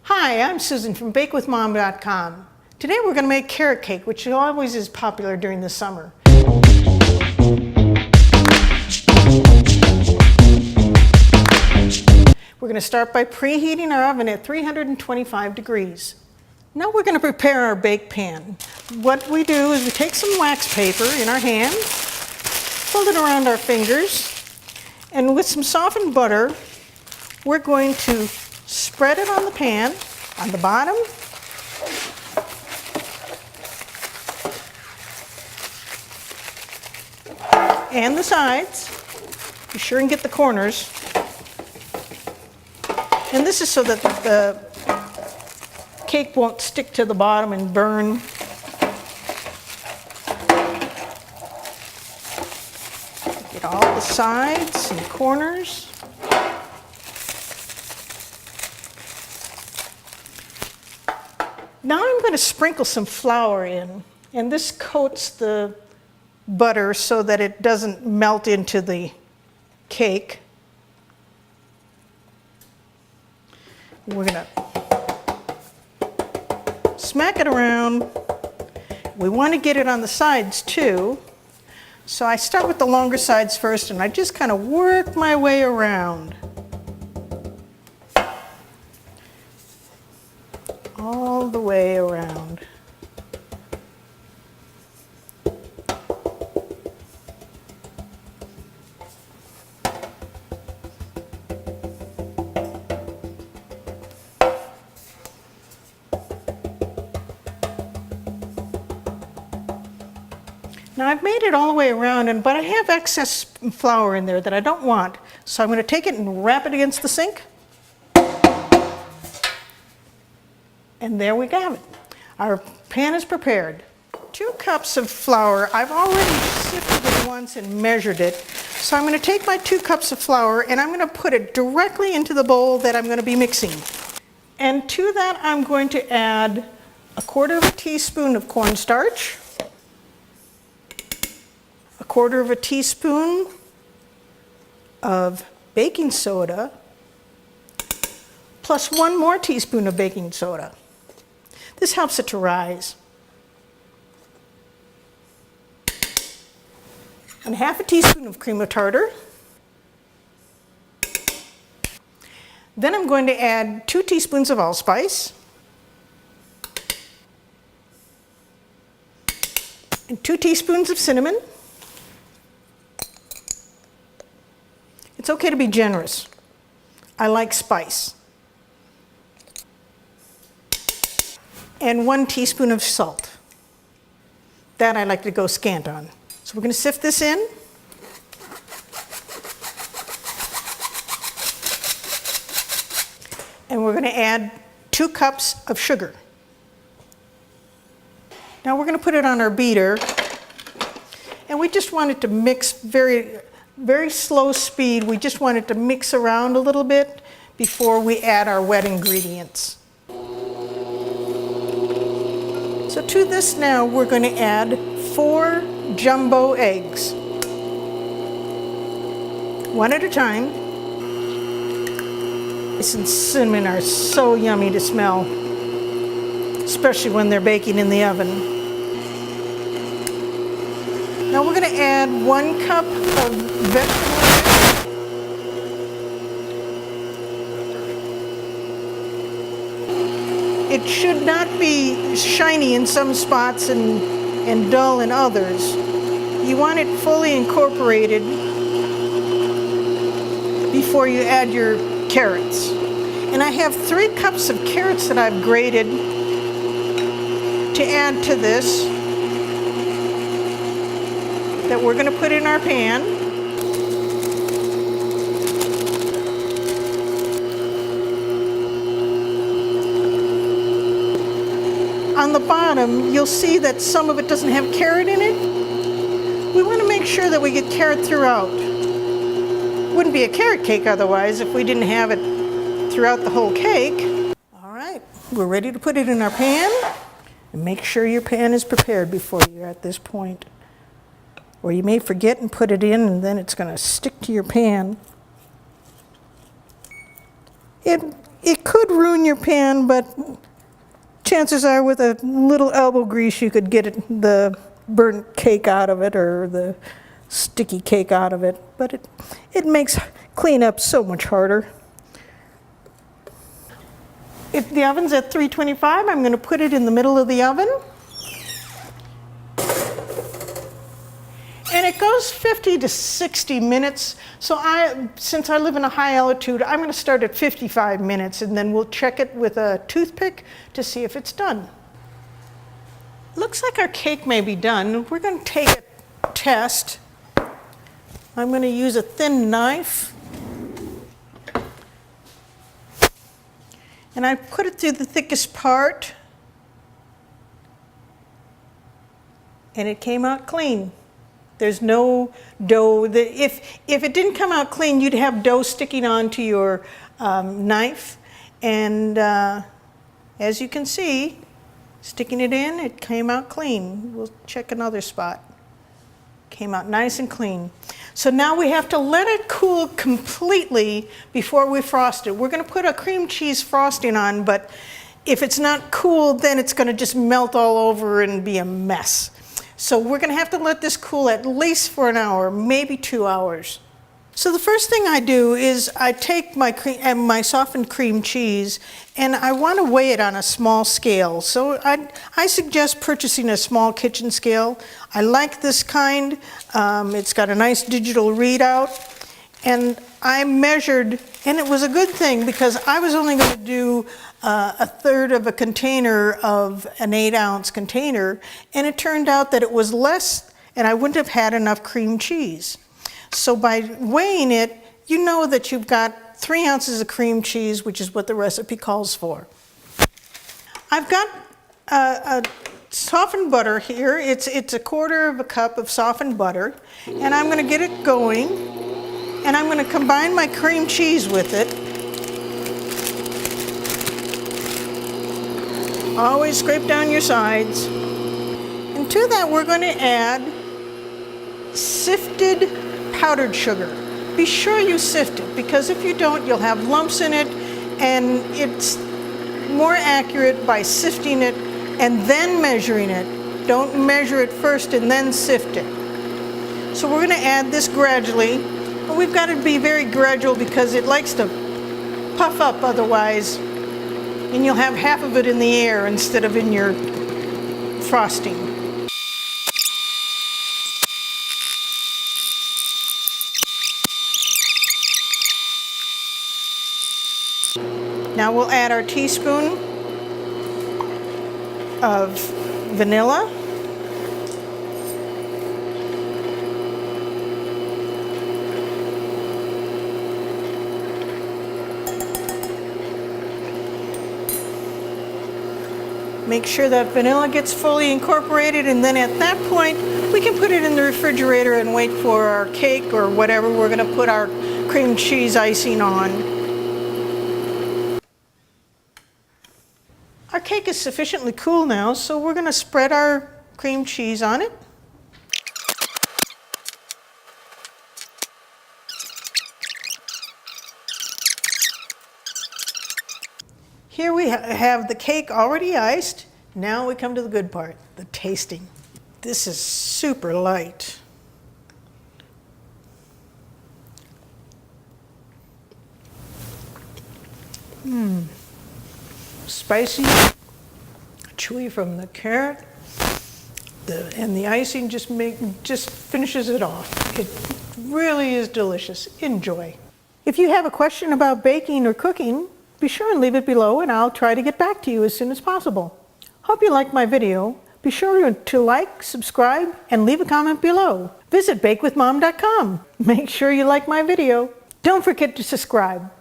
Hi, I'm Susan from BakeWithMom.com. Today we're going to make carrot cake, which always is popular during the summer. We're going to start by preheating our oven at 325 degrees. Now we're going to prepare our bake pan. What we do is we take some wax paper in our hand, fold it around our fingers, and with some softened butter, we're going to spread it on the pan, on the bottom, and the sides. Be sure and get the corners. And this is so that the cake won't stick to the bottom and burn. Get all the sides and corners. Now I'm going to sprinkle some flour in, and this coats the butter so that it doesn't melt into the cake. We're going to smack it around. We want to get it on the sides too. So I start with the longer sides first, and I just kind of work my way around. All the way around. Now I've made it all the way around, but I have excess flour in there that I don't want. So I'm going to take it and wrap it against the sink. And there we have it. Our pan is prepared. 2 cups of flour. I've already sifted it once and measured it. So I'm going to take my 2 cups of flour and I'm going to put it directly into the bowl that I'm going to be mixing. And to that I'm going to add 1/4 teaspoon of cornstarch, 1/4 teaspoon of baking soda, plus 1 more teaspoon of baking soda. This helps it to rise. And 1/2 teaspoon of cream of tartar. Then I'm going to add 2 teaspoons of allspice and 2 teaspoons of cinnamon. It's okay to be generous. I like spice. And 1 teaspoon of salt. That I like to go scant on. So we're going to sift this in. And we're going to add 2 cups of sugar. Now we're going to put it on our beater. And we just want it to mix very slow speed. We just want it to mix around a little bit before we add our wet ingredients. So to this now, we're going to add 4 jumbo eggs, 1 at a time. Spice and cinnamon are so yummy to smell, especially when they're baking in the oven. Now we're going to add 1 cup of vegetable oil. It should not be shiny in some spots and dull in others. You want it fully incorporated before you add your carrots. And I have 3 cups of carrots that I've grated to add to this that we're going to put in our pan. On the bottom, you'll see that some of it doesn't have carrot in it. We want to make sure that we get carrot throughout. Wouldn't be a carrot cake otherwise if we didn't have it throughout the whole cake. All right, we're ready to put it in our pan. And make sure your pan is prepared before you're at this point. Or you may forget and put it in, and then it's going to stick to your pan. It could ruin your pan, but chances are with a little elbow grease you could get the burnt cake out of it or the sticky cake out of it. But it makes cleanup so much harder. If the oven's at 325, I'm going to put it in the middle of the oven. And it goes 50 to 60 minutes. So since I live in a high altitude, I'm going to start at 55 minutes and then we'll check it with a toothpick to see if it's done. Looks like our cake may be done. We're going to take a test. I'm going to use a thin knife. And I put it through the thickest part. And it came out clean. There's no dough. If it didn't come out clean, you'd have dough sticking onto your knife. And as you can see, sticking it in, it came out clean. We'll check another spot. Came out nice and clean. So now we have to let it cool completely before we frost it. We're going to put a cream cheese frosting on, but if it's not cool, then it's going to just melt all over and be a mess. So we're going to have to let this cool at least for an hour, maybe 2 hours. So the first thing I do is I take my softened cream cheese and I want to weigh it on a small scale. So I suggest purchasing a small kitchen scale. I like this kind. It's got a nice digital readout. And I measured, and it was a good thing because I was only going to do a third of a container of an 8-ounce container, and it turned out that it was less, and I wouldn't have had enough cream cheese. So by weighing it, you know that you've got 3 ounces of cream cheese, which is what the recipe calls for. I've got a softened butter here. It's a 1/4 cup of softened butter, and I'm going to get it going, and I'm going to combine my cream cheese with it. Always scrape down your sides. And to that we're going to add sifted powdered sugar. Be sure you sift it, because if you don't, you'll have lumps in it, and it's more accurate by sifting it and then measuring it. Don't measure it first and then sift it. So we're going to add this gradually, and we've got to be very gradual because it likes to puff up otherwise, and you'll have half of it in the air instead of in your frosting. Now we'll add our teaspoon of vanilla. Make sure that vanilla gets fully incorporated, and then at that point we can put it in the refrigerator and wait for our cake or whatever we're going to put our cream cheese icing on. Our cake is sufficiently cool now, so we're going to spread our cream cheese on it. Here we have the cake already iced. Now we come to the good part, the tasting. This is super light. Spicy, chewy from the carrot, and the icing just finishes it off. It really is delicious. Enjoy. If you have a question about baking or cooking, be sure and leave it below, and I'll try to get back to you as soon as possible. Hope you liked my video. Be sure to like, subscribe, and leave a comment below. Visit BakeWithMom.com. Make sure you like my video. Don't forget to subscribe.